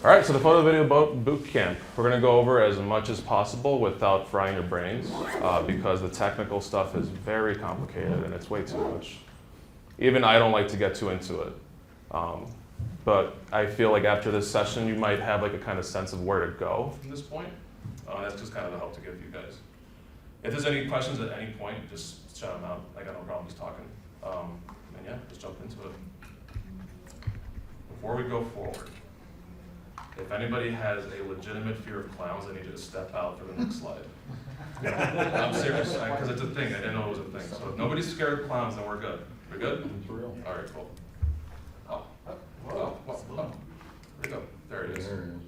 All right, so the photo video boot camp. We're gonna go over as much as possible without frying your brains because the technical stuff is very complicated and it's way too much. Even I don't like to get too into it. But I feel like after this session, you might have like a kind of sense of where to go from this point. That's just kind of the help to give you guys. If there's any questions at any point, just shout them out. I got no problem just talking. And yeah, just jump into it. Before we go forward, if anybody has a legitimate fear of clowns, I need you to step out for the next slide. I'm serious, because it's a thing. I didn't know it was a thing. So if nobody's scared of clowns, then we're good. We're good? It's real. All right, cool. Where we go? There it is. There it is.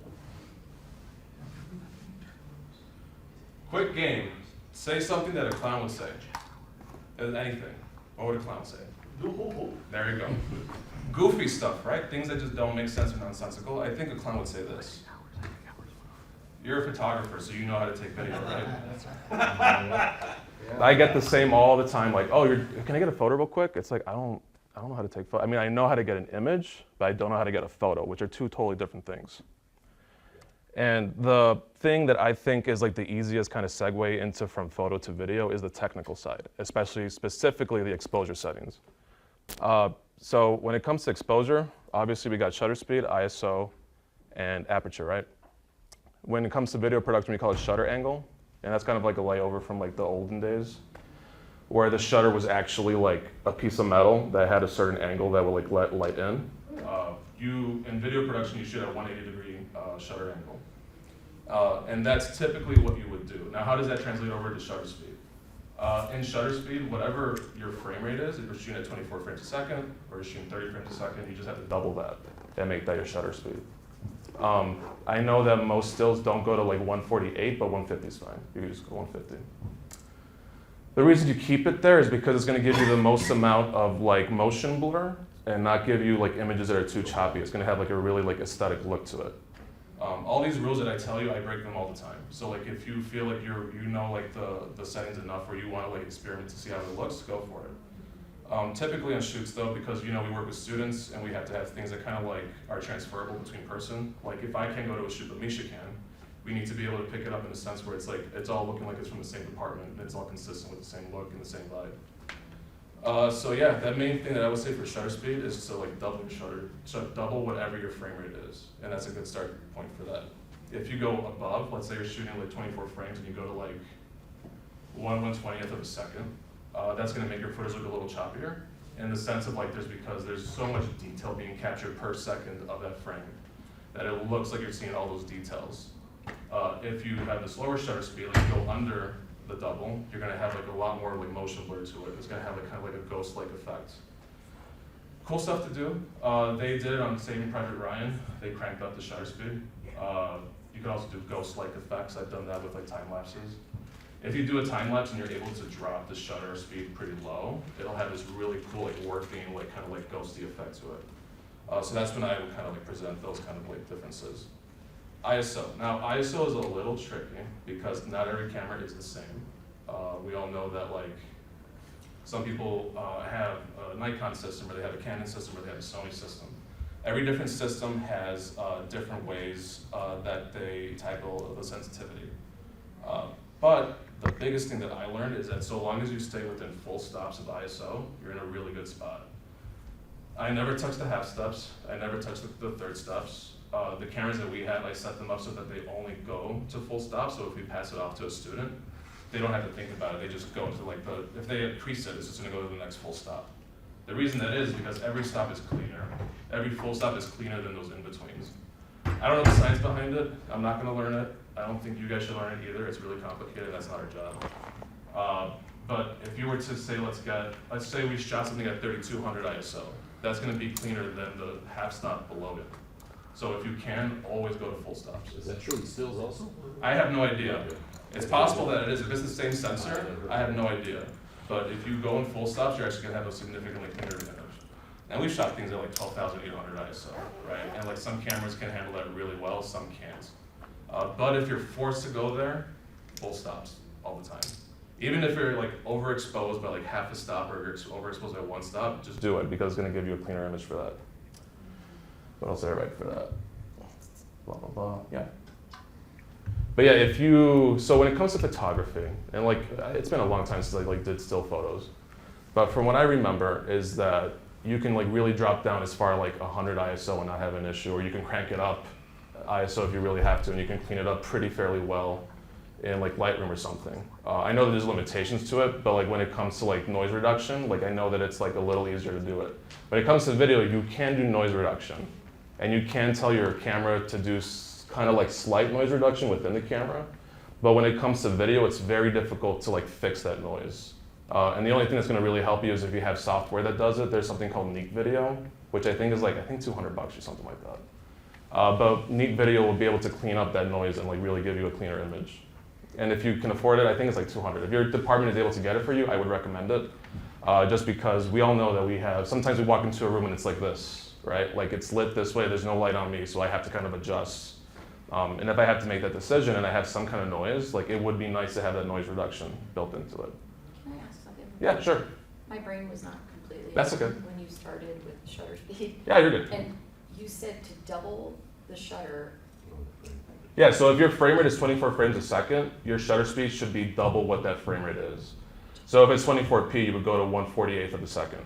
Quick game. Say something that a clown would say. Anything. What would a clown say? There you go. Goofy stuff, right? Things that just don't make sense or nonsensical. I think a clown would say this. You're a photographer, so you know how to take video, right? I get the same all the time, like, oh, can I get a photo real quick? It's like, I don't know how to take photo. I mean, I know how to get an image, but I don't know how to get a photo, which are two totally different things. And the thing that I think is like the easiest kind of segue into from photo to video is the technical side, specifically the exposure settings. So when it comes to exposure, obviously we got shutter speed, ISO, and aperture, right? When it comes to video production, we call it shutter angle, and that's kind of like a layover from like the olden days, where the shutter was actually like a piece of metal that had a certain angle that would like let light in. In video production, you should have 180-degree shutter angle. And that's typically what you would do. Now, how does that translate over to shutter speed? In shutter speed, whatever your frame rate is, if you're shooting at 24 frames a second or you're shooting 30 frames a second, you just have to double that and make that your shutter speed. I know that most stills don't go to like 148, but 150 is fine. You can just go 150. The reason you keep it there is because it's going to give you the most amount of like motion blur and not give you like images that are too choppy. It's going to have like a really like aesthetic look to it. All these rules that I tell you, I break them all the time. So like if you feel like you know like the settings enough or you want to like experiment to see how it looks, go for it. Typically on shoots though, because we work with students and we have to have things that kind of like are transferable between person. Like if I can't go to a shoot but Misha can, we need to be able to pick it up in the sense where it's like it's all looking like it's from the same department and it's all consistent with the same look and the same vibe. So yeah, that main thing that I would say for shutter speed is to like double your shutter, double whatever your frame rate is, and that's a good start point for that. If you go above, let's say you're shooting like 24 frames and you go to like 1/120th of a second, that's going to make your footage look a little choppier in the sense of like because there's so much detail being captured per second of that frame that it looks like you're seeing all those details. If you have this lower shutter speed, like you go under the double, you're going to have like a lot more like motion blur to it. It's going to have like kind of like a ghost-like effect. Cool stuff to do. They did it on Saving Private Ryan. They cranked up the shutter speed. You can also do ghost-like effects. I've done that with like time lapses. If you do a time lapse and you're able to drop the shutter speed pretty low, it'll have this really cool like warping, like kind of like ghosty effect to it. So that's when I would kind of like present those kind of like differences. ISO. Now ISO is a little tricky because not every camera is the same. We all know that like some people have a Nikon system or they have a Canon system or they have a Sony system. Every different system has different ways that they tackle the sensitivity. But the biggest thing that I learned is that so long as you stay within full stops of ISO, you're in a really good spot. I never touch the half steps. I never touch the third steps. The cameras that we have, I set them up so that they only go to full stop. So if we pass it off to a student, they don't have to think about it. They just go to like if they had preset, it's just gonna go to the next full stop. The reason that is because every stop is cleaner. Every full stop is cleaner than those in-betweens. I don't know the science behind it. I'm not gonna learn it. I don't think you guys should learn it either. It's really complicated. That's not our job. But if you were to say, let's say we shot something at 3200 ISO, that's gonna be cleaner than the half stop below it. So if you can, always go to full stops. Is that true in stills also? I have no idea. It's possible that it is. If it's the same sensor, I have no idea. But if you go in full stops, you're actually gonna have a significantly cleaner image. And we've shot things at like 12,800 ISO, right? And like some cameras can handle that really well, some can't. But if you're forced to go there, full stops all the time. Even if you're like overexposed by like half a stop or you're overexposed by one stop, just do it because it's gonna give you a cleaner image for that. What else did I write for that? blah, blah, blah, yeah. But yeah, so when it comes to photography, and like, it's been a long time since I like did still photos, but from what I remember is that you can like really drop down as far like 100 ISO and not have an issue, or you can crank it up ISO if you really have to, and you can clean it up pretty fairly well in like Lightroom or something. I know that there's limitations to it, but like when it comes to like noise reduction, like I know that it's like a little easier to do it. When it comes to video, you can do noise reduction, and you can tell your camera to do kind of like slight noise reduction within the camera, but when it comes to video, it's very difficult to like fix that noise. And the only thing that's going to really help you is if you have software that does it. There's something called Neat Video, which I think is like, I think $200 or something like that. But Neat Video will be able to clean up that noise and like really give you a cleaner image. And if you can afford it, I think it's like $200. If your department is able to get it for you, I would recommend it. Just because we all know that sometimes we walk into a room and it's like this, right? Like it's lit this way, there's no light on me, so I have to kind of adjust. And if I have to make that decision and I have some kind of noise, like it would be nice to have that noise reduction built into it. Can I ask something? Yeah, sure. My brain was not completely That's okay. when you started with shutter speed. Yeah, you're good. And you said to double the shutter. Yeah, so if your frame rate is 24 frames a second, your shutter speed should be double what that frame rate is. So if it's 24p, you would go to 1/48th of a second.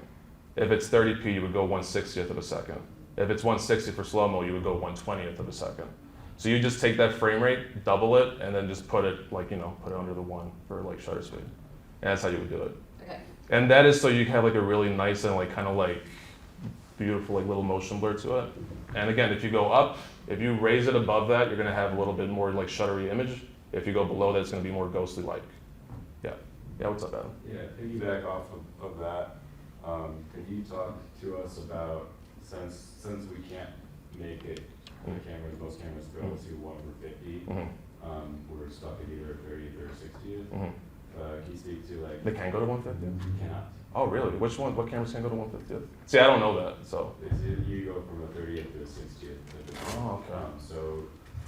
If it's 30p, you would go 1/60th of a second. If it's 160 for slow-mo, you would go 1/20th of a second. So you just take that frame rate, double it, and then just put it like, put it under the 1 for like shutter speed. And that's how you would do it. Okay. And that is so you have like a really nice and like kind of like beautiful like little motion blur to it. And again, if you go up, if you raise it above that, you're gonna have a little bit more like shuttery image. If you go below that, it's gonna be more ghostly like. Yeah. Yeah, what's up, Adam? Yeah, piggyback off of that, can you talk to us about, since we can't make it, most cameras go to 1/50, we're stuck at either 30th or 60th. Can you speak to like? They can go to 1/50? You cannot. Oh, really? Which one? What cameras can go to 1/50th? See, I don't know that, so. You go from a 30th to a 60th. Oh, okay. So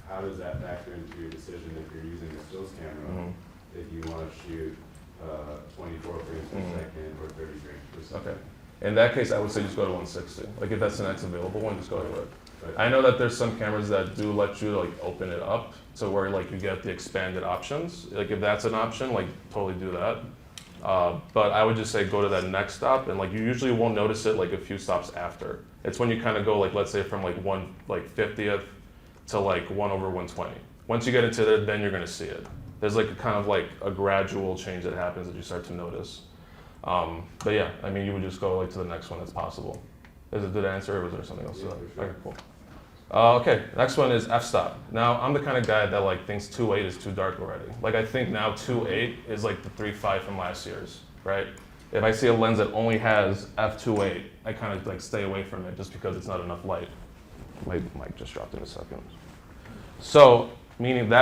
how does that factor into your decision if you're using a stills camera, if you want to shoot 24 frames per second or 30 frames per second? Okay. In that case, I would say just go to 160. Like if that's the next available one, just go to it. I know that there's some cameras that do let you like open it up to where like you get the expanded options. Like if that's an option, like totally do that. But I would just say go to that next stop, and like you usually won't notice it like a few stops after. It's when you kind of go like, let's say from like 1/50th to like 1/120. Once you get into it, then you're gonna see it. There's like a kind of like a gradual change that happens that you start to notice. But yeah, I mean, you would just go like to the next one that's possible. Is it a good answer, or was there something else to that? Sure. Okay, cool. Okay, next one is f-stop. Now, I'm the kind of guy that like thinks 2.8 is too dark already. Like I think now 2.8 is like the 3.5 from last year's, right? If I see a lens that only has f2.8, I kind of like stay away from it just because it's not enough light. My mic just dropped in a second. So, meaning,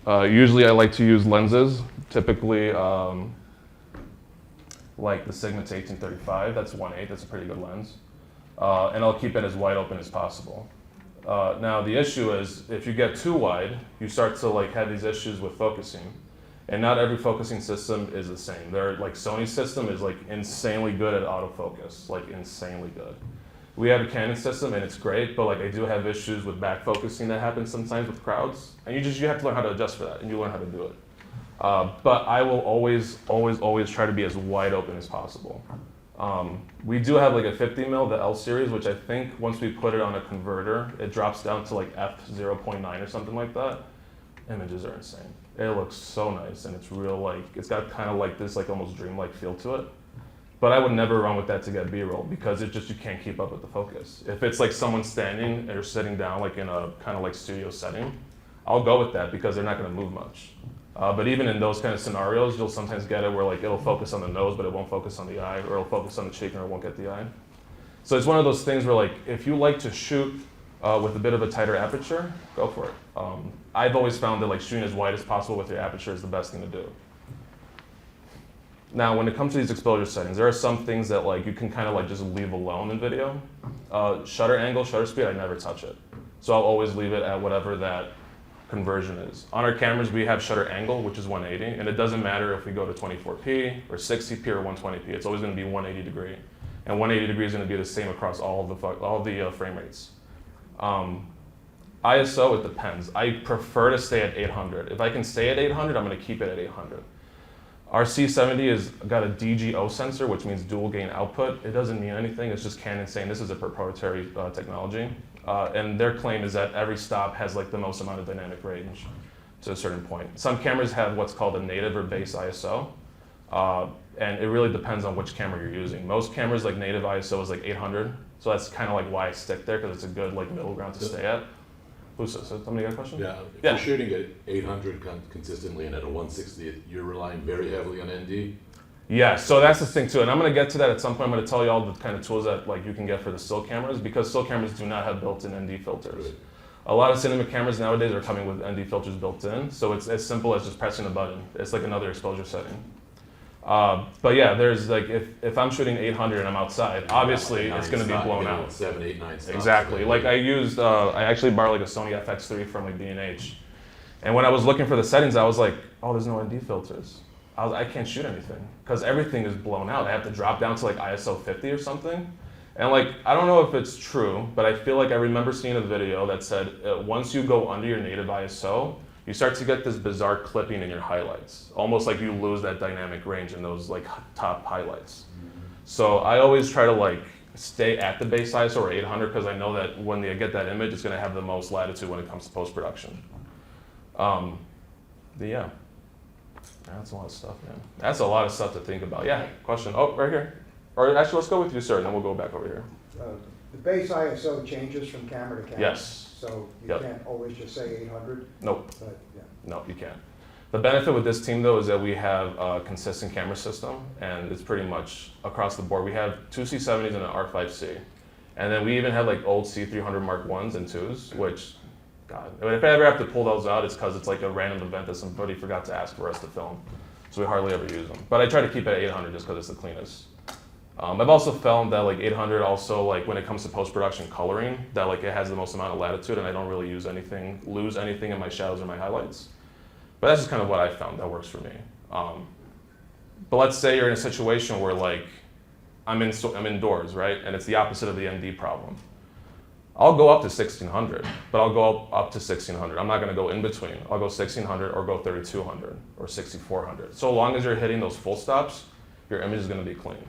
usually I like to use lenses, typically like the Sigma to 1835, that's 1.8, that's a pretty good lens. And I'll keep it as wide open as possible. Now the issue is if you get too wide, you start to like have these issues with focusing. And not every focusing system is the same. Like Sony's system is like insanely good at autofocus, like insanely good. We have a Canon system and it's great, but like I do have issues with back focusing that happens sometimes with crowds. And you have to learn how to adjust for that, and you learn how to do it. But I will always try to be as wide open as possible. We do have like a 50 mil, the L series, which I think once we put it on a converter, it drops down to like f0.9 or something like that. Images are insane. It looks so nice, and it's real like, it's got kind of like this like almost dreamlike feel to it. But I would never run with that to get B-roll because you can't keep up with the focus. If it's like someone standing or sitting down like in a kind of like studio setting, I'll go with that because they're not gonna move much. But even in those kind of scenarios, you'll sometimes get it where like it'll focus on the nose, but it won't focus on the eye, or it'll focus on the cheek and it won't get the eye. So it's one of those things where like, if you like to shoot with a bit of a tighter aperture, go for it. I've always found that like shooting as wide as possible with your aperture is the best thing to do. Now, when it comes to these exposure settings, there are some things that like you can kind of like just leave alone in video. Shutter angle, shutter speed, I never touch it. So I'll always leave it at whatever that conversion is. On our cameras, we have shutter angle, which is 180, and it doesn't matter if we go to 24p or 60p or 120p. It's always going to be 180 degree, and 180 degree is going to be the same across all the frame rates. ISO, it depends. I prefer to stay at 800. If I can stay at 800, I'm going to keep it at 800. Our C70 has got a DGO sensor, which means dual gain output. It doesn't mean anything. It's just Canon saying this is a proprietary technology. And their claim is that every stop has like the most amount of dynamic range to a certain point. Some cameras have what's called a native or base ISO. And it really depends on which camera you're using. Most cameras, like native ISO is like 800. So that's kind of like why I stick there, because it's a good like middle ground to stay at. Somebody got a question? Yeah, if Yeah. you're shooting at 800 consistently and at a 160th, you're relying very heavily on ND. Yeah, so that's the thing too, and I'm going to get to that at some point. I'm going to tell you all the kind of tools that like you can get for the still cameras, because still cameras do not have built-in ND filters. Right. A lot of cinema cameras nowadays are coming with ND filters built in, so it's as simple as just pressing a button. It's like another exposure setting. But yeah, there's like if I'm shooting 800 and I'm outside, obviously it's going to be blown out. 7, 8, 9 stops. Exactly. Like I actually borrowed like a Sony FX3 from like B&H, and when I was looking for the settings, I was like, oh, there's no ND filters. I can't shoot anything because everything is blown out. I have to drop down to like ISO 50 or something. And like, I don't know if it's true, but I feel like I remember seeing a video that said once you go under your native ISO, you start to get this bizarre clipping in your highlights. Almost like you lose that dynamic range in those like top highlights. So I always try to like stay at the base ISO or 800 because I know that when they get that image, it's gonna have the most latitude when it comes to post-production. But yeah, that's a lot of stuff, man. That's a lot of stuff to think about. Yeah, question, oh, right here. Or actually, let's go with you, sir, and then we'll go back over here. The base ISO changes from camera to camera. Yes. So you Yep. can't always just say 800. Nope. But yeah. No, you can't. The benefit with this team, though, is that we have a consistent camera system, and it's pretty much across the board. We have 2 C70s and an R5C. And then we even have like old C300 Mark 1s and 2s, which, God, I mean, if I ever have to pull those out, it's because it's like a random event that somebody forgot to ask for us to film. So we hardly ever use them. But I try to keep it at 800 just because it's the cleanest. I've also found that like 800 also, like when it comes to post-production coloring, that like it has the most amount of latitude, and I don't really lose anything in my shadows or my highlights. But that's just kind of what I found that works for me. But let's say you're in a situation where like I'm indoors, right? And it's the opposite of the ND problem. I'll go up to 1600, but I'll go up to 1600. I'm not gonna go in between. I'll go 1600 or go 3200 or 6400. So long as you're hitting those full stops, your image is gonna be clean.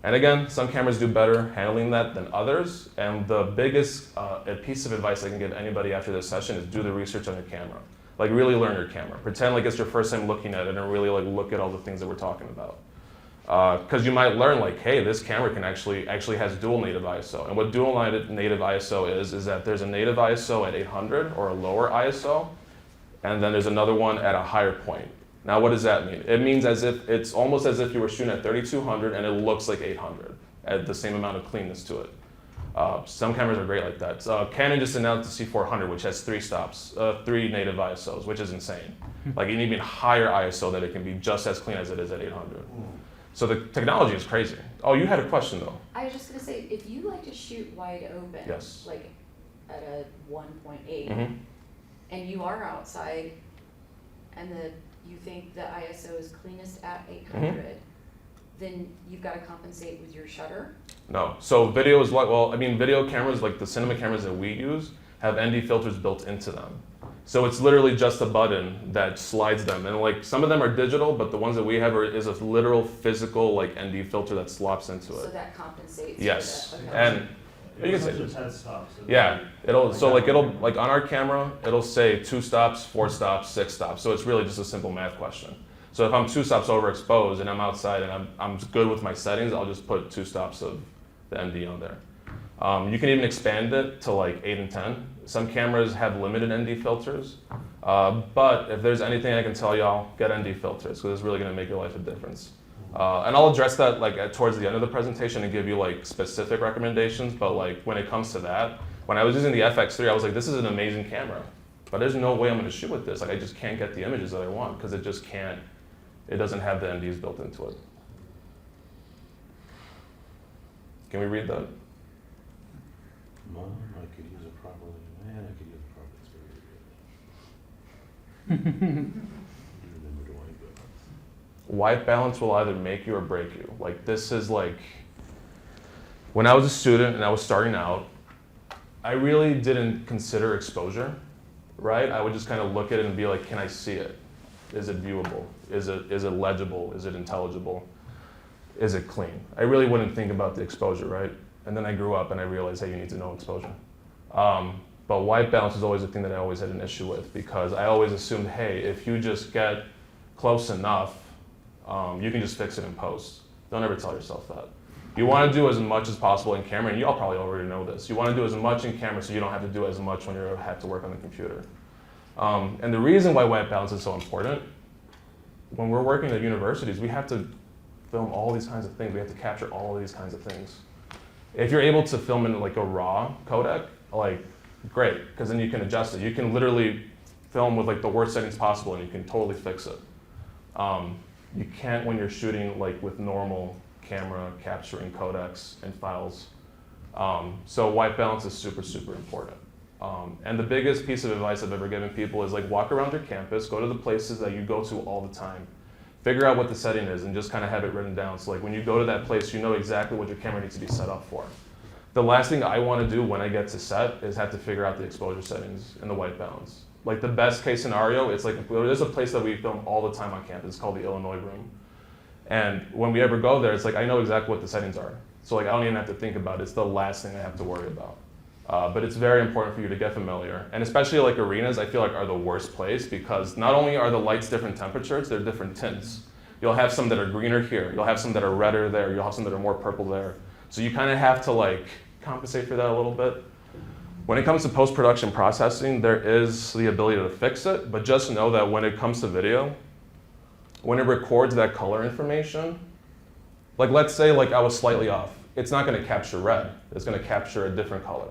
And again, some cameras do better handling that than others. And the biggest piece of advice I can give anybody after this session is do the research on your camera. Like really learn your camera. Pretend like it's your first time looking at it and really like look at all the things that we're talking about. Because you might learn like, hey, this camera can actually has dual native ISO. And what dual native ISO is that there's a native ISO at 800 or a lower ISO, and then there's another one at a higher point. Now, what does that mean? It means it's almost as if you were shooting at 3200 and it looks like 800, at the same amount of cleanness to it. Some cameras are great like that. Canon just announced the C400, which has 3 stops, 3 native ISOs, which is insane. Like an even higher ISO that it can be just as clean as it is at 800. So the technology is crazy. Oh, you had a question though. I was just gonna say, if you like to shoot wide open, Yes. like at a 1.8, Mm-hmm. and you are outside, and you think the ISO is cleanest at 800, then you've got to compensate with your shutter. No. So video is like, well, I mean, video cameras, like the cinema cameras that we use, have ND filters built into them. So it's literally just a button that slides them. And like some of them are digital, but the ones that we have is a literal physical like ND filter that slops into So it. that compensates. Yes. For the, And you can say, Just head stops. yeah, it'll like on our camera, it'll say 2 stops, 4 stops, 6 stops. So it's really just a simple math question. So if I'm 2 stops overexposed and I'm outside and I'm good with my settings, I'll just put 2 stops of the ND on there. You can even expand it to like 8 and 10. Some cameras have limited ND filters, but if there's anything I can tell y'all, get ND filters because it's really going to make your life a difference. And I'll address that like towards the end of the presentation and give you like specific recommendations. But like when it comes to that, when I was using the FX3, I was like, this is an amazing camera, but there's no way I'm going to shoot with this. Like I just can't get the images that I want because it just can't. It doesn't have the NDs built into it. Can we read that? Mom, I could use it properly. Man, I could use it properly. It's very good. Remember to wipe it. White balance will either make you or break you. Like this is like, when I was a student and I was starting out, I really didn't consider exposure, right? I would just kind of look at it and be like, can I see it? Is it viewable? Is it legible? Is it intelligible? Is it clean? I really wouldn't think about the exposure, right? And then I grew up and I realized, hey, you need to know exposure. But white balance is always a thing that I always had an issue with, because I always assumed, hey, if you just get close enough, you can just fix it in post. Don't ever tell yourself that. You want to do as much as possible in camera, and y'all probably already know this. You want to do as much in camera so you don't have to do as much when you have to work on the computer. And the reason why white balance is so important, when we're working at universities, we have to film all these kinds of things. We have to capture all of these kinds of things. If you're able to film in like a raw codec, like great, because then you can adjust it. You can literally film with like the worst settings possible and you can totally fix it. You can't when you're shooting like with normal camera capturing codecs and files. So white balance is super, super important. And the biggest piece of advice I've ever given people is like walk around your campus, go to the places that you go to all the time, figure out what the setting is and just kind of have it written down. So like when you go to that place, you know exactly what your camera needs to be set up for. The last thing I want to do when I get to set is have to figure out the exposure settings and the white balance. Like the best case scenario, it's like there's a place that we film all the time on campus. It's called the Illinois Room. And when we ever go there, it's like I know exactly what the settings are. So like I don't even have to think about it. It's the last thing I have to worry about. But it's very important for you to get familiar. And especially like arenas, I feel like are the worst place because not only are the lights different temperatures, they're different tints. You'll have some that are greener here. You'll have some that are redder there. You'll have some that are more purple there. So you kind of have to like compensate for that a little bit. When it comes to post-production processing, there is the ability to fix it, but just know that when it comes to video, when it records that color information, like let's say like I was slightly off, it's not going to capture red. It's going to capture a different color.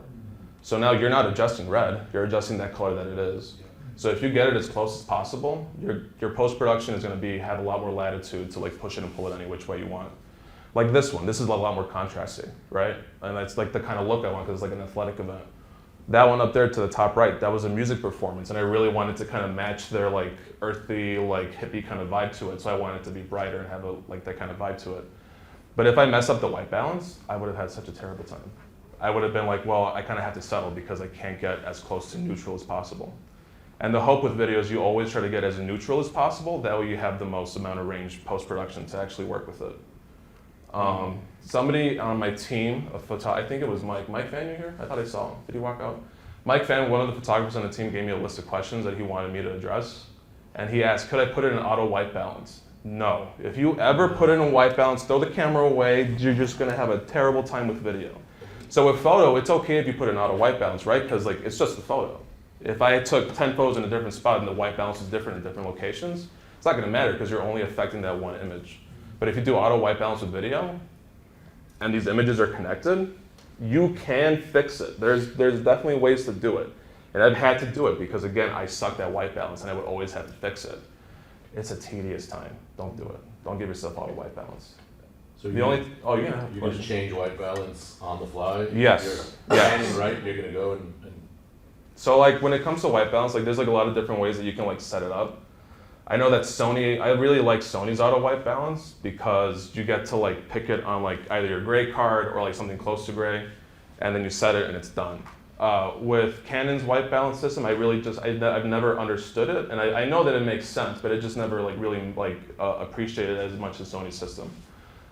So now you're not adjusting red, you're adjusting that color that it is. So if you get it as close as possible, your post-production is going to have a lot more latitude to like push it and pull it any which way you want. Like this one, this is a lot more contrasty, right? And that's like the kind of look I want because it's like an athletic event. That one up there to the top right, that was a music performance, and I really wanted to kind of match their like earthy, like hippie kind of vibe to it. So I wanted it to be brighter and have like that kind of vibe to it. But if I mess up the white balance, I would have had such a terrible time. I would have been like, well, I kind of have to settle because I can't get as close to neutral as possible. And the hope with videos, you always try to get as neutral as possible. That way you have the most amount of range post-production to actually work with it. Somebody on my team, I think it was Mike. Mike Fan, you here? I thought I saw him. Did he walk out? Mike Fan, one of the photographers on the team, gave me a list of questions that he wanted me to address. And he asked, could I put it in auto white balance? No. If you ever put it in white balance, throw the camera away, you're just gonna have a terrible time with video. So with photo, it's okay if you put it in auto white balance, right? Because like it's just a photo. If I took 10 photos in a different spot and the white balance is different in different locations, it's not gonna matter because you're only affecting that one image. But if you do auto white balance with video, and these images are connected, you can fix it. There's definitely ways to do it. And I've had to do it because again, I sucked at white balance and I would always have to fix it. It's a tedious time. Don't do it. Don't give yourself auto white balance. So The you, only, oh, you yeah. just change white balance on the fly? Yes. You're Yes. standing right, you're gonna go and So like when it comes to white balance, like there's like a lot of different ways that you can like set it up. I know that Sony, I really like Sony's auto white balance because you get to like pick it on like either your gray card or like something close to gray, and then you set it and it's done. With Canon's white balance system, I really just, I've never understood it, and I know that it makes sense, but it just never like really like appreciated as much as Sony's system.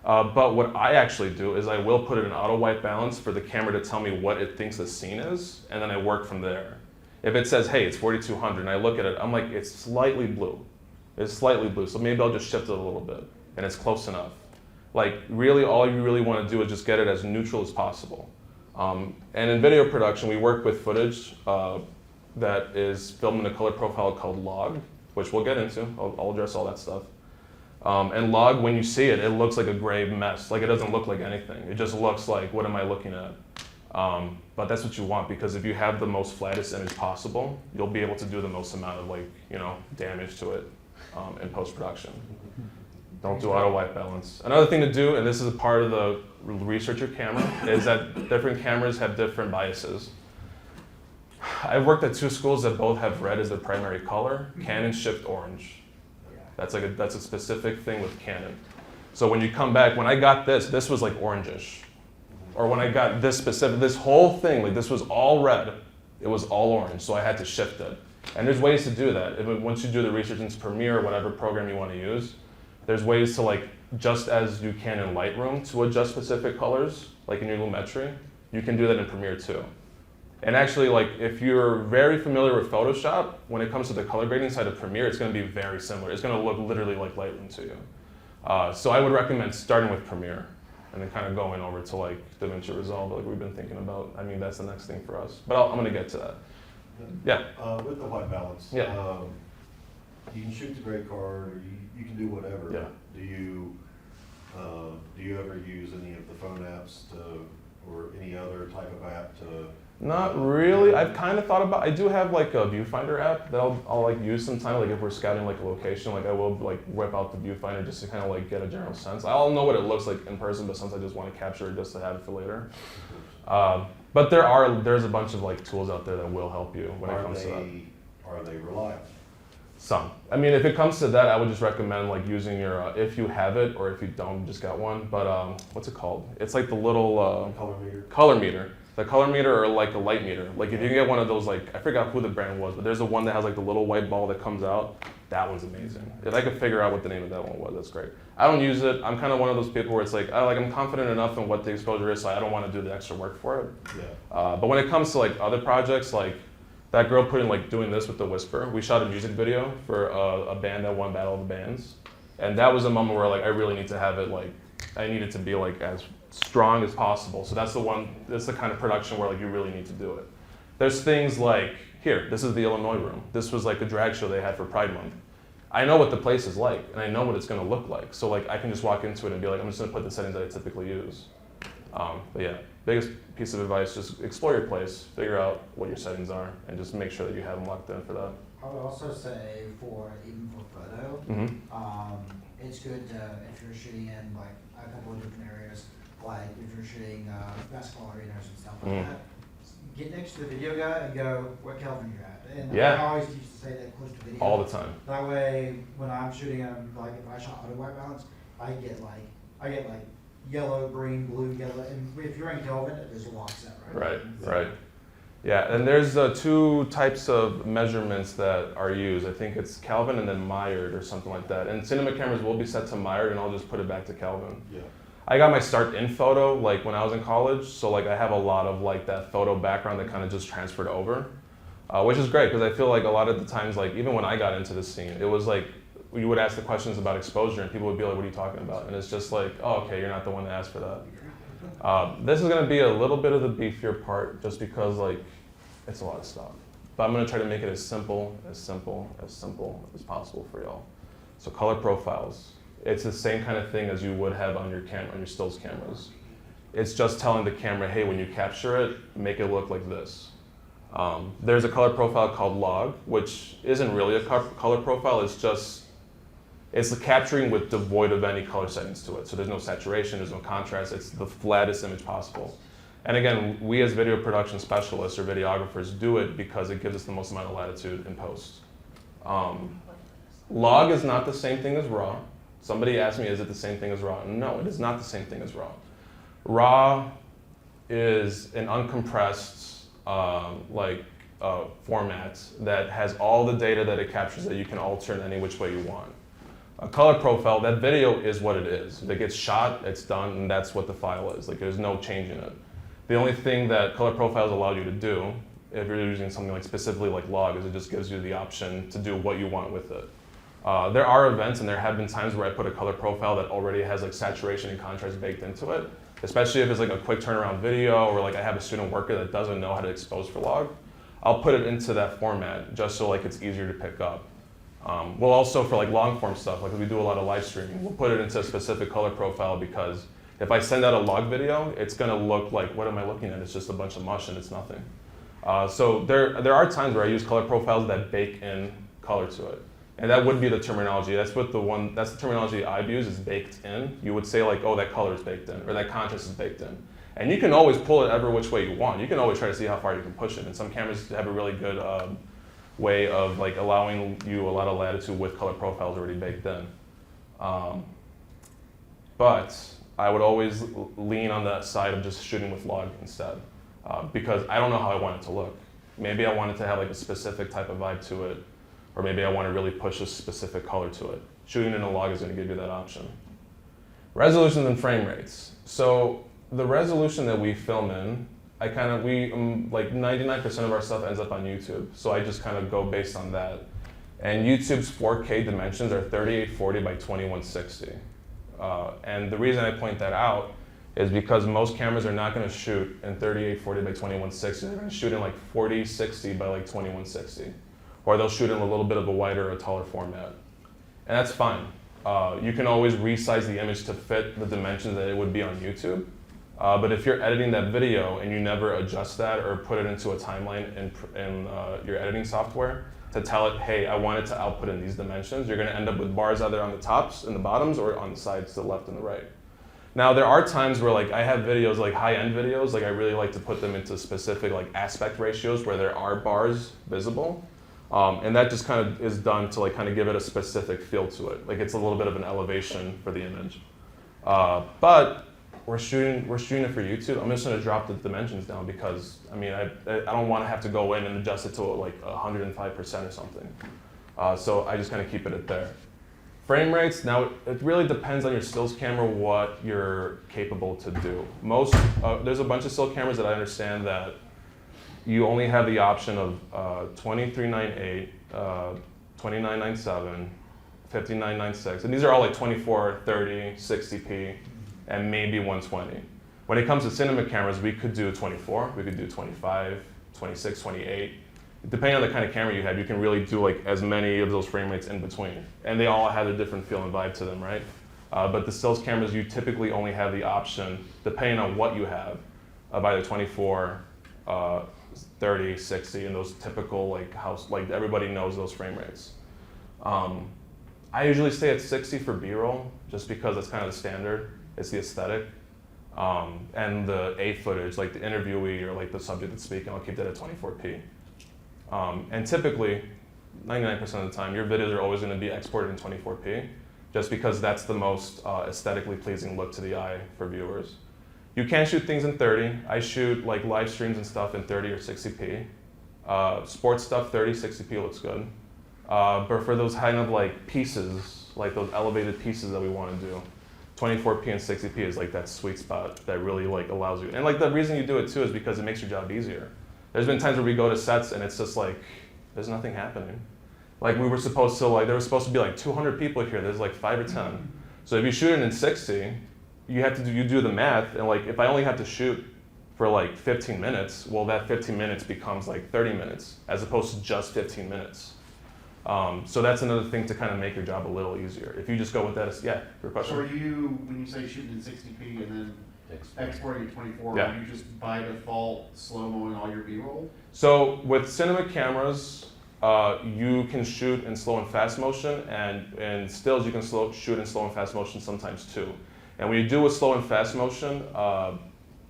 But what I actually do is I will put it in auto white balance for the camera to tell me what it thinks the scene is, and then I work from there. If it says, hey, it's 4200, and I look at it, I'm like, it's slightly blue. It's slightly blue, so maybe I'll just shift it a little bit, and it's close enough. Like, really, all you really want to do is just get it as neutral as possible. And in video production, we work with footage that is filmed in a color profile called log, which we'll get into. I'll address all that stuff. And log, when you see it, it looks like a gray mess. Like, it doesn't look like anything. It just looks like, what am I looking at? But that's what you want, because if you have the most flattest image possible, you'll be able to do the most amount of like, damage to it in post-production. Don't do auto white balance. Another thing to do, and this is a part of the research your camera, is that different cameras have different biases. I've worked at 2 schools that both have red as their primary color. Canon shipped orange. That's a specific thing with Canon. So when you come back, when I got this was like orangish. or when I got this specific, this whole thing, like this was all red, it was all orange, so I had to shift it. And there's ways to do that. Once you do the research into Premiere or whatever program you want to use, there's ways to like, just as you can in Lightroom to adjust specific colors, like in your Lumetri, you can do that in Premiere too. And actually, like, if you're very familiar with Photoshop, when it comes to the color grading side of Premiere, it's going to be very similar. It's going to look literally like Lightroom to you. So I would recommend starting with Premiere and then kind of going over to like DaVinci Resolve, like we've been thinking about. I mean, that's the next thing for us. But I'm going to get to that. Yeah. With the white balance, Yeah. You can shoot the gray card, or you can do whatever. Yeah. Do you ever use any of the phone apps or any other type of app to? Not really. I've kind of thought about. I do have like a viewfinder app that I'll like use sometime. Like if we're scouting like a location, like I will like whip out the viewfinder just to kind of like get a general sense. I'll know what it looks like in person, but sometimes I just want to capture it just to have it for later. But there's a bunch of like tools out there that will help you when it comes to that. Are they reliable? Some. I mean, if it comes to that, I would just recommend like using your, if you have it, or if you don't, just got one. But what's it called? It's like the little Color meter? color meter. The color meter or like a light meter. Like if you can get one of those, like, I forgot who the brand was, but there's the one that has like the little white ball that comes out. That one's amazing. If I could figure out what the name of that one was, that's great. I don't use it. I'm kind of one of those people where it's like, I'm confident enough in what the exposure is, so I don't want to do the extra work for it. Yeah. But when it comes to like other projects, like that girl put in like doing this with the Whisper. We shot a music video for a band that won Battle of the Bands. And that was a moment where like I really need to have it like, I need it to be like as strong as possible. So that's the kind of production where like you really need to do it. There's things like, here, this is the Illinois room. This was like a drag show they had for Pride Month. I know what the place is like, and I know what it's gonna look like. So like I can just walk into it and be like, I'm just gonna put the settings that I typically use. But yeah, biggest piece of advice, just explore your place, figure out what your settings are, and just make sure that you have them locked in for that. I would also say even for photo, Mm-hmm. it's good if you're shooting in like a couple of different areas, like if you're shooting basketball arenas and stuff like that, get next to the video guy and go, what Kelvin you're at. And Yeah. I always used to say that close to video. All the time. That way, when I'm shooting them, like if I shot auto white balance, I get like yellow, green, blue, yellow, and if you're in Kelvin, it just locks that right. Right. Yeah, and there's two types of measurements that are used. I think it's Kelvin and then Myered or something like that. And cinema cameras will be set to Myered, and I'll just put it back to Kelvin. Yeah. I got my start in photo like when I was in college, so like I have a lot of like that photo background that kind of just transferred over, which is great because I feel like a lot of the times, like even when I got into the scene, it was like you would ask the questions about exposure and people would be like, what are you talking about? And it's just like, oh, okay, you're not the one that asked for that. This is gonna be a little bit of the beefier part just because like it's a lot of stuff. But I'm gonna try to make it as simple as possible for y'all. So color profiles. It's the same kind of thing as you would have on your camera, on your stills cameras. It's just telling the camera, hey, when you capture it, make it look like this. There's a color profile called log, which isn't really a color profile, it's the capturing with devoid of any color settings to it. So there's no saturation, there's no contrast, it's the flattest image possible. And again, we as video production specialists or videographers do it because it gives us the most amount of latitude in post. Log is not the same thing as raw. Somebody asked me, is it the same thing as raw? No, it is not the same thing as raw. Raw is an uncompressed format that has all the data that it captures that you can alter in any which way you want. A color profile, that video is what it is. If it gets shot, it's done, and that's what the file is. Like there's no change in it. The only thing that color profiles allow you to do, if you're using something like specifically like log, is it just gives you the option to do what you want with it. There are events and there have been times where I put a color profile that already has like saturation and contrast baked into it, especially if it's like a quick turnaround video or like I have a student worker that doesn't know how to expose for log. I'll put it into that format just so like it's easier to pick up. We'll also, for like long form stuff, like we do a lot of live streaming, we'll put it into a specific color profile because if I send out a log video, it's gonna look like, what am I looking at? It's just a bunch of mush and it's nothing. So there are times where I use color profiles that bake in color to it. And that would be the terminology. That's the terminology I've used is baked in. You would say like, oh, that color is baked in, or that contrast is baked in. And you can always pull it every which way you want. You can always try to see how far you can push it. And some cameras have a really good way of like allowing you a lot of latitude with color profiles already baked in. But I would always lean on the side of just shooting with log instead, because I don't know how I want it to look. Maybe I want it to have like a specific type of vibe to it, or maybe I want to really push a specific color to it. Shooting in a log is going to give you that option. Resolutions and frame rates. So the resolution that we film in, like 99% of our stuff ends up on YouTube. So I just kind of go based on that. And YouTube's 4K dimensions are 3840 by 2160. And the reason I point that out is because most cameras are not going to shoot in 3840 by 2160. They're going to shoot in like 4060 by like 2160. Or they'll shoot in a little bit of a wider or taller format. And that's fine. You can always resize the image to fit the dimensions that it would be on YouTube. But if you're editing that video and you never adjust that or put it into a timeline in your editing software to tell it, hey, I want it to output in these dimensions, you're going to end up with bars either on the tops and the bottoms or on the sides to the left and the right. Now, there are times where like I have videos, like high-end videos, like I really like to put them into specific like aspect ratios where there are bars visible. And that just kind of is done to like kind of give it a specific feel to it. Like it's a little bit of an elevation for the image. But we're shooting it for YouTube. I'm just going to drop the dimensions down because I mean I don't want to have to go in and adjust it to like 105% or something. So I just kind of keep it at there. Frame rates, now it really depends on your stills camera what you're capable to do. There's a bunch of still cameras that I understand that you only have the option of 2398, 2997, 5996, and these are all like 24, 30, 60p, and maybe 120. When it comes to cinema cameras, we could do 24, we could do 25, 26, 28. Depending on the kind of camera you have, you can really do like as many of those frame rates in between. And they all have a different feel and vibe to them, right? But the stills cameras, you typically only have the option, depending on what you have, of either 24, 30, 60, and those typical like everybody knows those frame rates. I usually stay at 60 for B-roll, just because that's kind of the standard. It's the aesthetic. And the A footage, like the interviewee or like the subject that's speaking, I'll keep that at 24p. And typically, 99% of the time, your videos are always going to be exported in 24p, just because that's the most aesthetically pleasing look to the eye for viewers. You can shoot things in 30. I shoot like live streams and stuff in 30 or 60p. Sports stuff, 30, 60p looks good. But for those kind of like pieces, like those elevated pieces that we want to do, 24p and 60p is like that sweet spot that really like allows you. And like the reason you do it too is because it makes your job easier. There's been times where we go to sets and it's just like, there's nothing happening. Like there was supposed to be like 200 people here, there's like 5 or 10. So if you shoot it in 60, you do the math, and like if I only have to shoot for like 15 minutes, well that 15 minutes becomes like 30 minutes as opposed to just 15 minutes. So that's another thing to kind of make your job a little easier. If you just go with that, yeah, your question. So are you, when you say shooting in 60p and then exporting at 24, Yeah. are you just by default slow-moing all your B-roll? So with cinema cameras, you can shoot in slow and fast motion, and in stills you can shoot in slow and fast motion sometimes too. And when you do a slow and fast motion,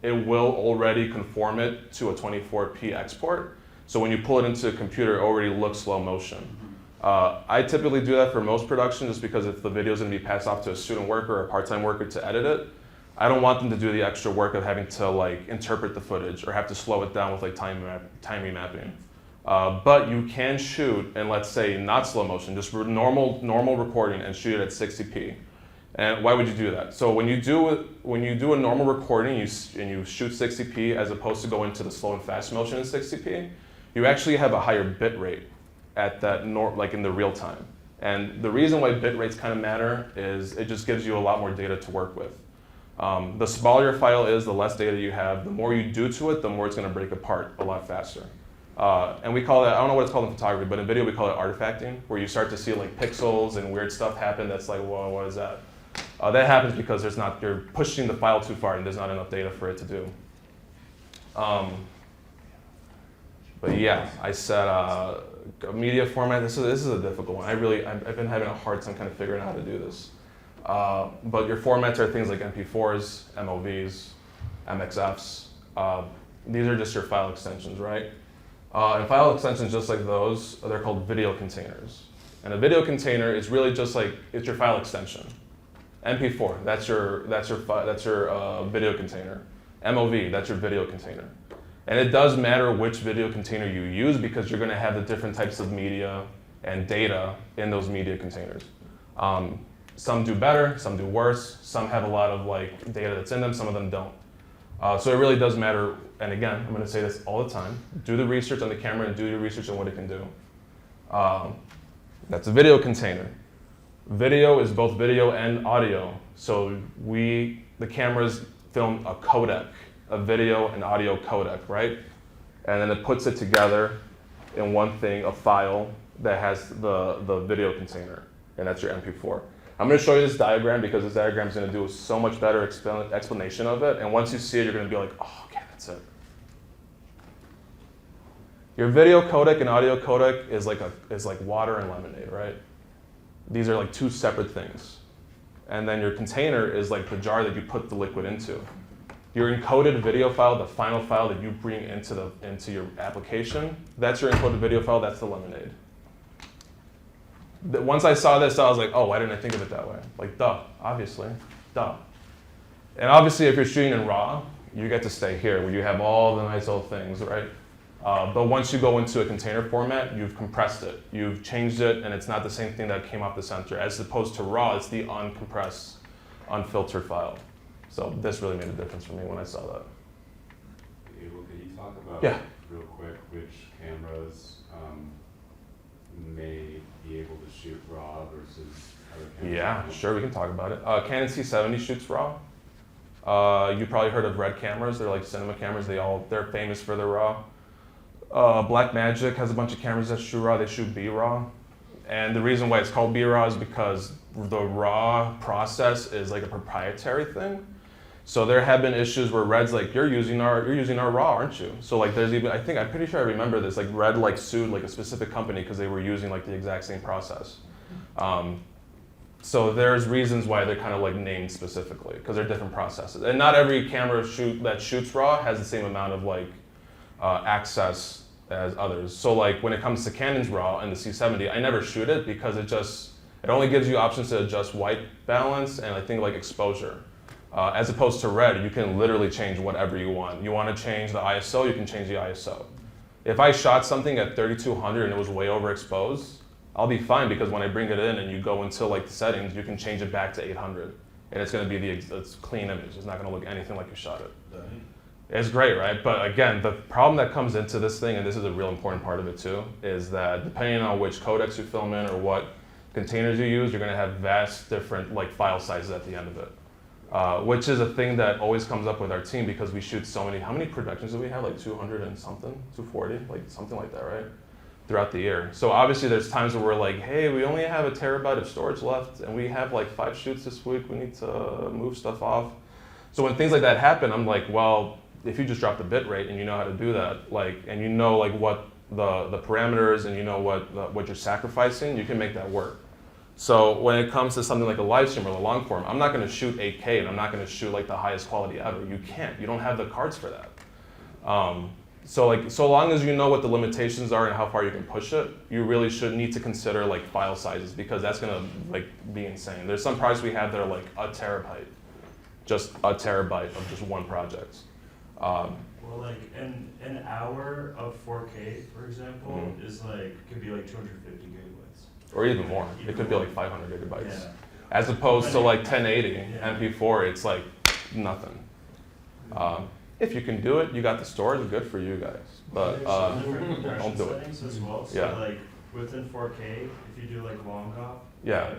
it will already conform it to a 24p export. So when you pull it into a computer, it already looks slow motion. I typically do that for most production just because if the video is going to be passed off to a student worker or a part-time worker to edit it, I don't want them to do the extra work of having to like interpret the footage or have to slow it down with like time remapping. But you can shoot in, let's say, not slow motion, just normal recording and shoot it at 60p. And why would you do that? So when you do a normal recording and you shoot 60p as opposed to go into the slow and fast motion in 60p, you actually have a higher bit rate at that like in the real time. And the reason why bit rates kind of matter is it just gives you a lot more data to work with. The smaller your file is, the less data you have. The more you do to it, the more it's going to break apart a lot faster. And we call that, I don't know what it's called in photography, but in video we call it artifacting, where you start to see like pixels and weird stuff happen that's like, whoa, what is that? That happens because you're pushing the file too far and there's not enough data for it to do. But yeah, I said media format, this is a difficult one. I've been having a hard time kind of figuring out how to do this. But your formats are things like MP4s, MOVs, MXFs. These are just your file extensions, right? And file extensions just like those, they're called video containers. And a video container is really just like, it's your file extension. MP4, that's your video container. MOV, that's your video container. And it does matter which video container you use because you're going to have the different types of media and data in those media containers. Some do better, some do worse, some have a lot of like data that's in them, some of them don't. So it really does matter, and again, I'm going to say this all the time, do the research on the camera and do your research on what it can do. That's a video container. Video is both video and audio. So the cameras film a codec, a video and audio codec, right? And then it puts it together in one thing, a file that has the video container, and that's your MP4. I'm going to show you this diagram because this diagram is going to do a so much better explanation of it. And once you see it, you're going to be like, oh, okay, that's it. Your video codec and audio codec is like water and lemonade, right? These are like two separate things. And then your container is like the jar that you put the liquid into. Your encoded video file, the final file that you bring into your application, that's your encoded video file, that's the lemonade. Once I saw this, I was like, oh, why didn't I think of it that way? Like, duh, obviously, duh. And obviously, if you're shooting in RAW, you get to stay here where you have all the nice old things, right? But once you go into a container format, you've compressed it. You've changed it, and it's not the same thing that came off the sensor. As opposed to RAW, it's the uncompressed, unfiltered file. So this really made a difference for me when I saw that. Abel, could you talk about real quick which cameras may be able to shoot RAW versus other cameras? Yeah, sure, we can talk about it. Canon C70 shoots RAW. You probably heard of Red cameras. They're like cinema cameras. They're famous for their RAW. Blackmagic has a bunch of cameras that shoot RAW. They shoot B-RAW. And the reason why it's called B-RAW is because the RAW process is like a proprietary thing. So there have been issues where Red's like, you're using our RAW, aren't you? So like there's even, I'm pretty sure I remember this, like Red like sued like a specific company because they were using like the exact same process. So there's reasons why they're kind of like named specifically because they're different processes. And not every camera that shoots RAW has the same amount of like access as others. So like when it comes to Canon's RAW and the C70, I never shoot it because it only gives you options to adjust white balance and I think like exposure. As opposed to Red, you can literally change whatever you want. You want to change the ISO, you can change the ISO. If I shot something at 3200 and it was way overexposed, I'll be fine because when I bring it in and you go into like the settings, you can change it back to 800. And it's going to be it's clean image. It's not going to look anything like you shot it. It's great, right? But again, the problem that comes into this thing, and this is a real important part of it too, is that depending on which codecs you film in or what containers you use, you're going to have vast different like file sizes at the end of it. Which is a thing that always comes up with our team because we shoot so many, how many productions do we have? Like 200 and something, 240, like something like that, right? Throughout the year. So obviously there's times where we're like, hey, we only have a terabyte of storage left and we have like 5 shoots this week, we need to move stuff off. So when things like that happen, I'm like, well, if you just drop the bit rate and you know how to do that, like, and you know like what the parameters and you know what you're sacrificing, you can make that work. So when it comes to something like a live stream or the long form, I'm not going to shoot 8K and I'm not going to shoot like the highest quality ever. You can't. You don't have the cards for that. So long as you know what the limitations are and how far you can push it, you really should need to consider like file sizes because that's going to like be insane. There's some projects we have that are like a terabyte, just a terabyte of just one project. Well, like an hour of 4K, for example, is like could be like 250 gigabytes. Or even more. It could be like 500 gigabytes. Yeah. As opposed to like 1080 Yeah. MP4, it's like nothing. If you can do it, you got the storage, good for you guys. But There's some different don't do it. settings as well. So Yeah. like within 4K, if you do like long op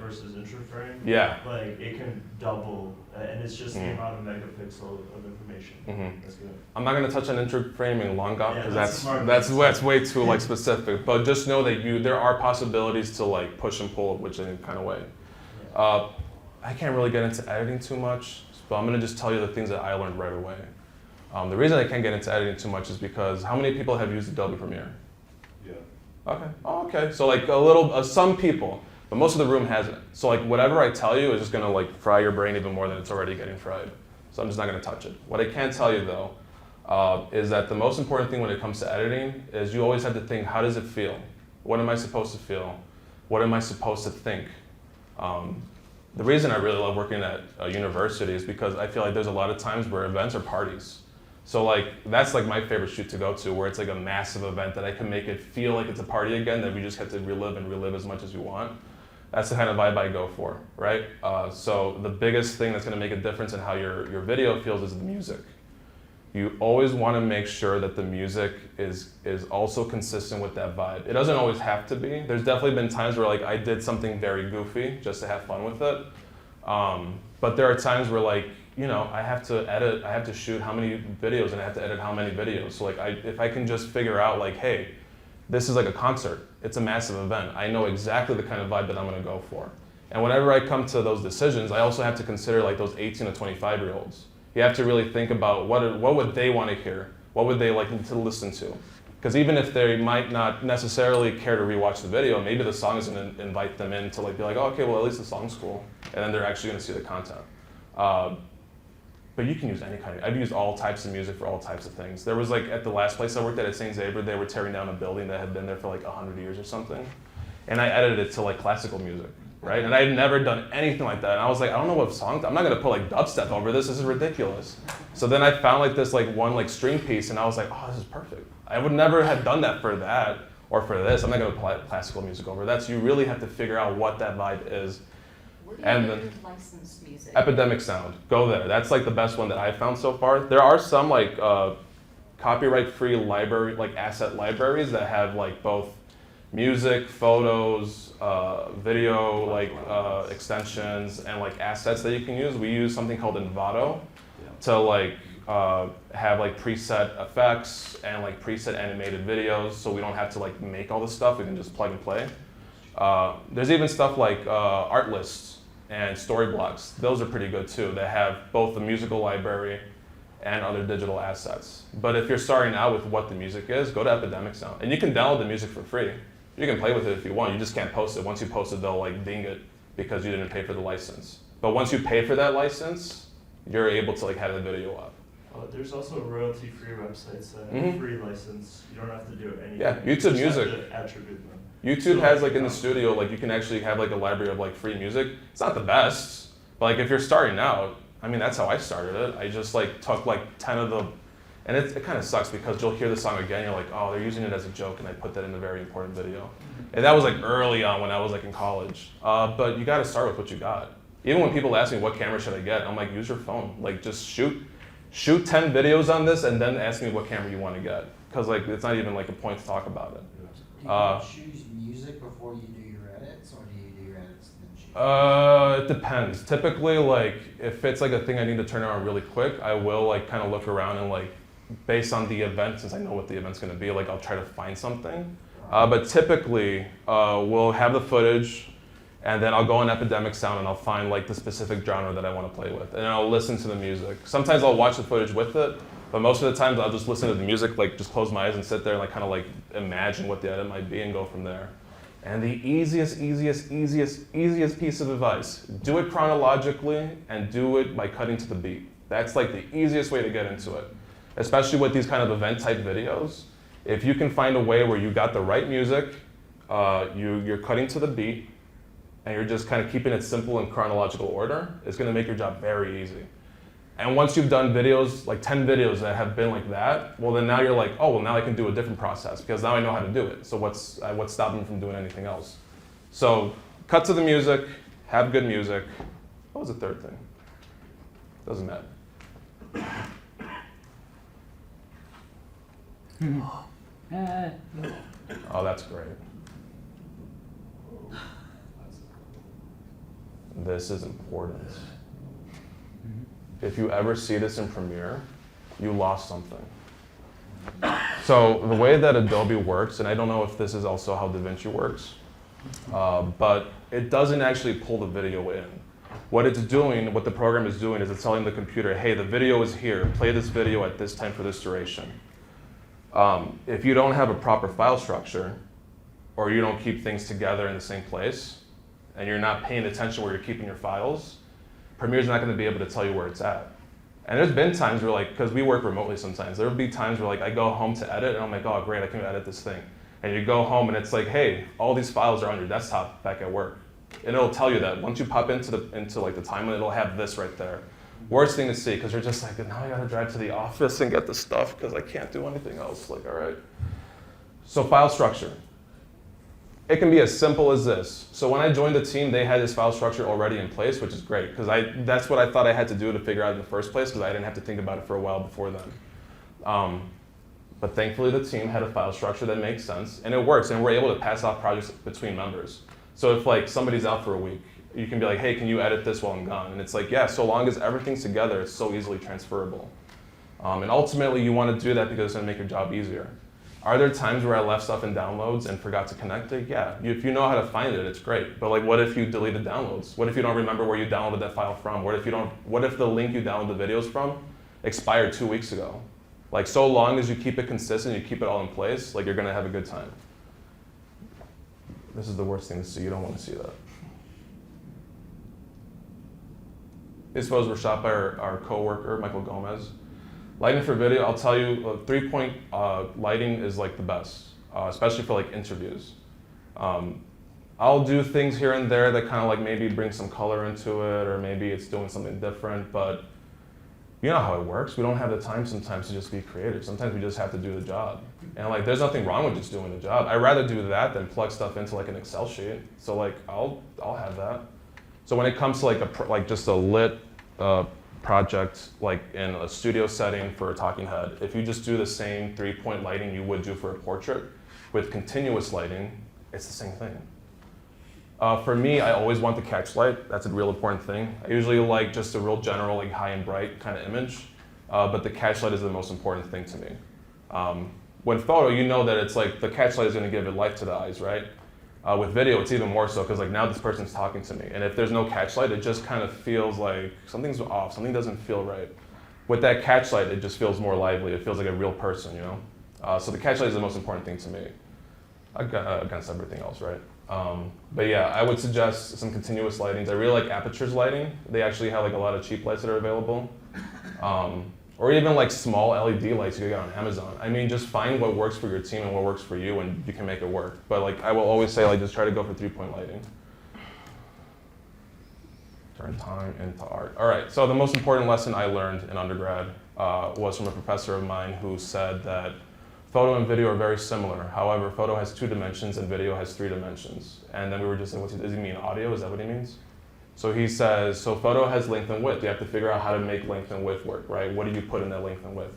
versus intra-frame, Yeah. like it can double, and it's just the amount of megapixel of information. That's good. I'm not going to touch on intra-frame and long op Yeah, because that's smart. that's way too like specific. But just know that there are possibilities to like push and pull which any kind of way. Yeah. I can't really get into editing too much, but I'm going to just tell you the things that I learned right away. The reason I can't get into editing too much is because how many people have used Adobe Premiere? Yeah. Okay. Oh, okay. So like some people, but most of the room hasn't. So like whatever I tell you is just gonna like fry your brain even more than it's already getting fried. So I'm just not gonna touch it. What I can tell you though, is that the most important thing when it comes to editing is you always have to think, how does it feel? What am I supposed to feel? What am I supposed to think? the reason I really love working at a university is because I feel like there's a lot of times where events are parties. So like, that's like my favorite shoot to go to, where it's like a massive event that I can make it feel like it's a party again, that we just get to relive as much as we want. That's the kind of vibe I go for, right? So the biggest thing that's gonna make a difference in how your video feels is the music. You always wanna make sure that the music is also consistent with that vibe. It doesn't always have to be. There's definitely been times where like I did something very goofy just to have fun with it. But there are times where like, you know, I have to edit, I have to shoot how many videos and I have to edit how many videos. So like if I can just figure out like, hey, this is like a concert, it's a massive event. I know exactly the kind of vibe that I'm gonna go for. And whenever I come to those decisions, I also have to consider like those 18 to 25-year-olds. You have to really think about what would they want to hear? What would they like to listen to? Because even if they might not necessarily care to rewatch the video, maybe the song is going to invite them in to like be like, oh, okay, well at least the song's cool, and then they're actually going to see the content. But you can use any kind of, I've used all types of music for all types of things. There was like, at the last place I worked at St. Xavier, they were tearing down a building that had been there for like 100 years or something. And I edited it to like classical music, right? And I had never done anything like that. And I was like, I don't know what songs, I'm not gonna put like dubstep over this is ridiculous. So then I found like this like one like string piece and I was like, oh, this is perfect. I would never have done that for that or for this. I'm not gonna play classical music over that. So you really have to figure out what that vibe is. Where do And you then get your licensed music? Epidemic Sound, go there. That's like the best one that I've found so far. There are some like copyright-free library, like asset libraries that have like both music, photos, video, like extensions, and like assets that you can use. We use something called Envato to like have like preset effects and like preset animated videos, so we don't have to like make all this stuff. We can just plug and play. There's even stuff like art lists and story blocks. Those are pretty good too. They have both the musical library and other digital assets. But if you're starting out with what the music is, go to Epidemic Sound. And you can download the music for free. You can play with it if you want. You just can't post it. Once you post it, they'll like ding it because you didn't pay for the license. But once you pay for that license, you're able to like have the video up. There's also royalty-free websites that have free license. You don't have to do anything. Yeah, You YouTube just Music. have to attribute them. YouTube So, has like in the studio, like you can actually have like a library of like free music. It's not the best, but like if you're starting out, I mean, that's how I started it. I just like took like 10 of the, and it kind of sucks because you'll hear the song again, you're like, oh, they're using it as a joke, and I put that in a very important video. And that was like early on when I was like in college. But you gotta start with what you got. Even when people ask me what camera should I get, I'm like, use your phone. Like just shoot 10 videos on this and then ask me what camera you wanna get. Cause like it's not even like a point to talk about it. Do you choose music before you do your edits, or do you do your edits and then shoot? It depends. Typically, like if it's like a thing I need to turn around really quick, I will like kind of look around and like, based on the event, since I know what the event's gonna be, like I'll try to find something. But typically, we'll have the footage, and then I'll go on Epidemic Sound and I'll find like the specific genre that I want to play with, and then I'll listen to the music. Sometimes I'll watch the footage with it, but most of the times I'll just listen to the music, like just close my eyes and sit there and like kind of like imagine what the edit might be and go from there. And the easiest piece of advice, do it chronologically and do it by cutting to the beat. That's like the easiest way to get into it, especially with these kind of event type videos. If you can find a way where you got the right music, you're cutting to the beat, and you're just kind of keeping it simple in chronological order, it's gonna make your job very easy. And once you've done videos, like 10 videos that have been like that, well then now you're like, oh, well now I can do a different process because now I know how to do it. So what's stopping me from doing anything else? So cut to the music, have good music. What was the third thing? Doesn't matter. Oh, that's great. This is important. If you ever see this in Premiere, you lost something. So the way that Adobe works, and I don't know if this is also how DaVinci works, but it doesn't actually pull the video in. What it's doing, what the program is doing, is it's telling the computer, hey, the video is here, play this video at this time for this duration. If you don't have a proper file structure, or you don't keep things together in the same place, and you're not paying attention where you're keeping your files, Premiere's not gonna be able to tell you where it's at. And there's been times where like, because we work remotely sometimes, there would be times where like I go home to edit and I'm like, oh great, I can edit this thing. And you go home and it's like, hey, all these files are on your desktop back at work. And it'll tell you that. Once you pop into like the timeline, it'll have this right there. Worst thing to see, because you're just like, now I gotta drive to the office and get the stuff because I can't do anything else. Like, all right. So file structure. It can be as simple as this. So when I joined the team, they had this file structure already in place, which is great, because that's what I thought I had to do to figure out in the first place, because I didn't have to think about it for a while before then. But thankfully, the team had a file structure that makes sense, and it works, and we're able to pass off projects between members. So if like somebody's out for a week, you can be like, hey, can you edit this while I'm gone? And it's like, yeah, so long as everything's together, it's so easily transferable. And ultimately, you want to do that because it's going to make your job easier. Are there times where I left stuff in downloads and forgot to connect it? Yeah. If you know how to find it, it's great. But like, what if you deleted downloads? What if you don't remember where you downloaded that file from? What if the link you downloaded the videos from expired 2 weeks ago? Like, so long as you keep it consistent, you keep it all in place, like you're gonna have a good time. This is the worst thing to see. You don't want to see that. These photos were shot by our coworker, Michael Gomez. Lighting for video, I'll tell you, 3-point lighting is like the best, especially for like interviews. I'll do things here and there that kind of like maybe bring some color into it, or maybe it's doing something different, but you know how it works. We don't have the time sometimes to just be creative. Sometimes we just have to do the job. And like, there's nothing wrong with just doing the job. I'd rather do that than plug stuff into like an Excel sheet. So like, I'll have that. So when it comes to like just a lit project, like in a studio setting for a talking head, if you just do the same 3-point lighting you would do for a portrait with continuous lighting, it's the same thing. For me, I always want the catch light. That's a real important thing. I usually like just a real general, like high and bright kind of image, but the catch light is the most important thing to me. When photo, you know that it's like the catch light is going to give it life to the eyes, right? With video, it's even more so, because like now this person's talking to me, and if there's no catch light, it just kind of feels like something's off, something doesn't feel right. With that catch light, it just feels more lively. It feels like a real person, you know? So the catch light is the most important thing to me, against everything else, right? But yeah, I would suggest some continuous lightings. I really like Aperture's lighting. They actually have like a lot of cheap lights that are available. Or even like small LED lights you can get on Amazon. I mean, just find what works for your team and what works for you, and you can make it work. But like, I will always say, like, just try to go for 3-point lighting. Turn time into art. All right, so the most important lesson I learned in undergrad was from a professor of mine who said that photo and video are very similar. However, photo has 2 dimensions and video has 3 dimensions. And then we were just like, does he mean audio? Is that what he means? So he says, so photo has length and width. You have to figure out how to make length and width work, right? What do you put in that length and width?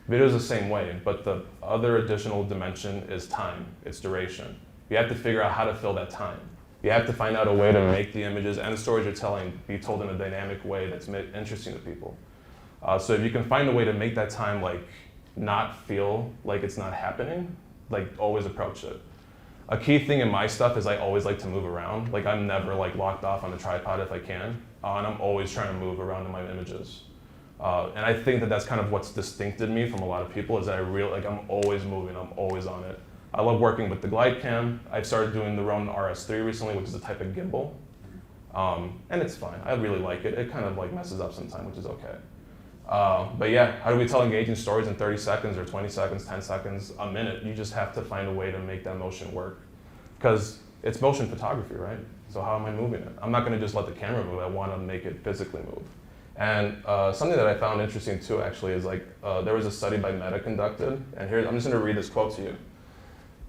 Video is the same way, but the other additional dimension is time, it's duration. You have to figure out how to fill that time. You have to find out a way to make the images and the stories you're telling be told in a dynamic way that's interesting to people. So if you can find a way to make that time like not feel like it's not happening, like always approach it. A key thing in my stuff is I always like to move around. Like I'm never like locked off on a tripod if I can, and I'm always trying to move around in my images. And I think that that's kind of what's distincted me from a lot of people, is that I'm always moving, I'm always on it. I love working with the glide cam. I've started doing the Ronin RS3 recently, which is a type of gimbal. And it's fine, I really like it. It kind of like messes up sometimes, which is okay. But yeah, how do we tell engaging stories in 30 seconds or 20 seconds, 10 seconds, a minute? You just have to find a way to make that motion work. Because it's motion photography, right? So how am I moving it? I'm not gonna just let the camera move, I wanna make it physically move. And something that I found interesting too, actually, is like, there was a study by Meta conducted, and here, I'm just gonna read this quote to you.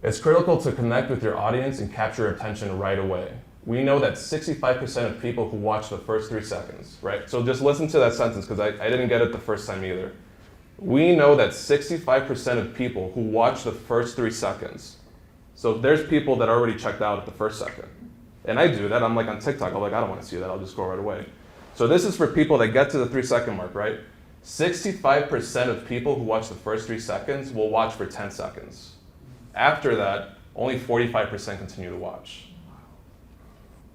It's critical to connect with your audience and capture attention right away. We know that 65% of people who watch the first 3 seconds, right? So just listen to that sentence, because I didn't get it the first time either. We know that 65% of people who watch the first 3 seconds, so there's people that already checked out at the first second. And I do that, I'm like on TikTok, I'm like, I don't want to see that, I'll just go right away. So this is for people that get to the 3-second mark, right? 65% of people who watch the first 3 seconds will watch for 10 seconds. After that, only 45% continue to watch.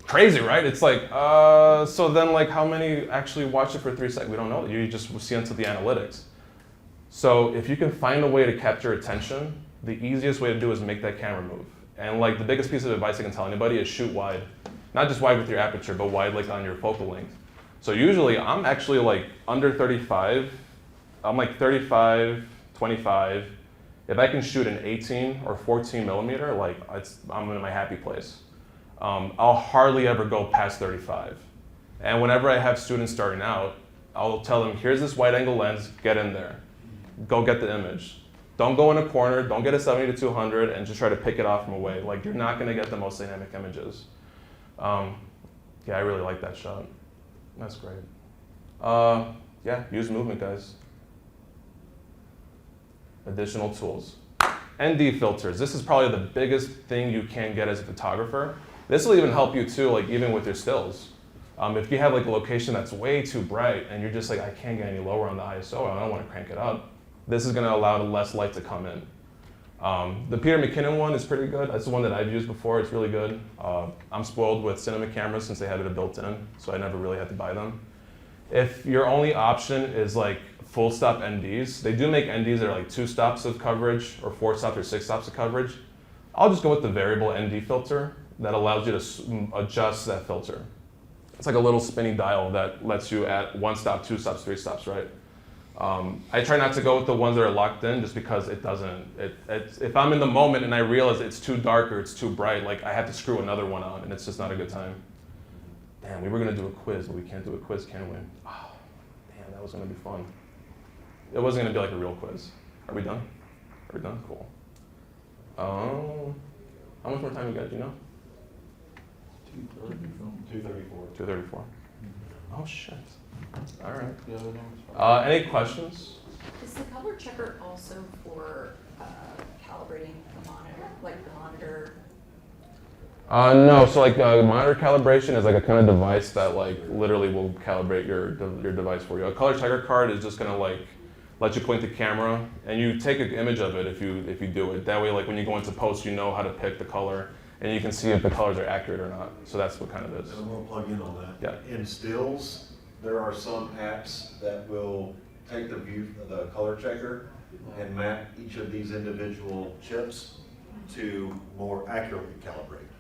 Crazy, right? It's like, so then like how many actually watch it for 3 seconds? We don't know. You just see into the analytics. So if you can find a way to capture attention, the easiest way to do is make that camera move. And like the biggest piece of advice I can tell anybody is shoot wide. Not just wide with your aperture, but wide like on your focal length. So usually I'm actually like under 35. I'm like 35, 25. If I can shoot an 18 or 14 millimeter, like I'm in my happy place. I'll hardly ever go past 35. And whenever I have students starting out, I'll tell them, here's this wide angle lens, get in there. Go get the image. Don't go in a corner, don't get a 70 to 200 and just try to pick it off from away. Like, you're not gonna get the most dynamic images. Yeah, I really like that shot. That's great. Yeah, use movement, guys. Additional tools. ND filters. This is probably the biggest thing you can get as a photographer. This will even help you too, like even with your stills. If you have like a location that's way too bright and you're just like, I can't get any lower on the ISO, I don't want to crank it up, this is going to allow less light to come in. The Peter McKinnon one is pretty good. That's the one that I've used before. It's really good. I'm spoiled with cinema cameras since they had it built in, so I never really had to buy them. If your only option is like full stop NDs, they do make NDs that are like 2 stops of coverage or 4 stops or 6 stops of coverage. I'll just go with the variable ND filter that allows you to adjust that filter. It's like a little spinny dial that lets you at 1 stop, 2 stops, 3 stops, right? I try not to go with the ones that are locked in just because it doesn't, if I'm in the moment and I realize it's too dark or it's too bright, like I have to screw another one on and it's just not a good time. Damn, we were gonna do a quiz, but we can't do a quiz, can we? Oh, damn, that was gonna be fun. It wasn't gonna be like a real quiz. Are we done? Are we done? Cool. How much more time we got, do you know? 234. 2:34. Oh shit. All right. Any questions? Is the color checker also for calibrating the monitor, like the monitor? No, so like monitor calibration is like a kind of device that like literally will calibrate your device for you. A color checker card is just gonna like let you point the camera and you take an image of it if you do it. That way, like when you go into post, you know how to pick the color and you can see if the colors are accurate or not. So that's what kind of is. And I'm gonna plug in on that. Yeah. In stills, there are some apps that will take the color checker and map each of these individual chips to more accurately calibrate.